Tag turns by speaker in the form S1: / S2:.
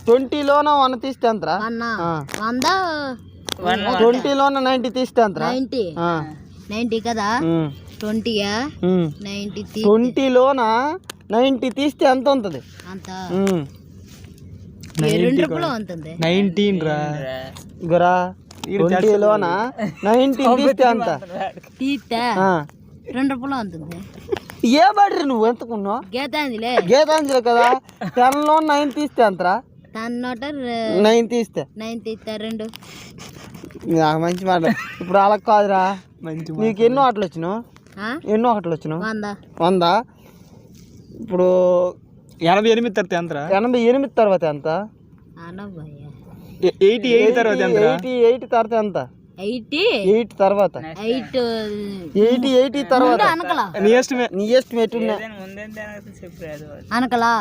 S1: 20లోన 1 తీస్తే ఎంతరా? 20లోన 90 తీస్తే ఎంతరా?
S2: 90 కదా.
S1: 20లోన 90 తీస్తే ఎంత ఉంటుంది?
S2: అంత 2 ఉంటుంది.
S3: 19 రా
S1: గురా. 20లోన 90 తీస్తే ఎంత?
S2: తీస్తే 2 ఉంటుంది.
S1: ఏ బడ్రి నువ్వు ఎంతకున్నావు?
S2: గీతాంజలి
S1: కదా. 10లో 9 తీస్తే ఎంతరా? 9 తీస్తే
S2: 2
S1: మంచి మాట. ఇప్పుడు అలా కాదురా. నీకు ఎన్నో ఆటలు వచ్చినావు? 100. ఇప్పుడు
S3: 88 తర్వాత ఎంతరా?
S1: 88 తర్వాత ఎంత?
S3: 88 తర్వాత ఎంత?
S1: 88 తర్వాత ఎంత? 8 తర్వాత 80 తర్వాత నీ ఎస్టిమేట్
S2: అనకలా.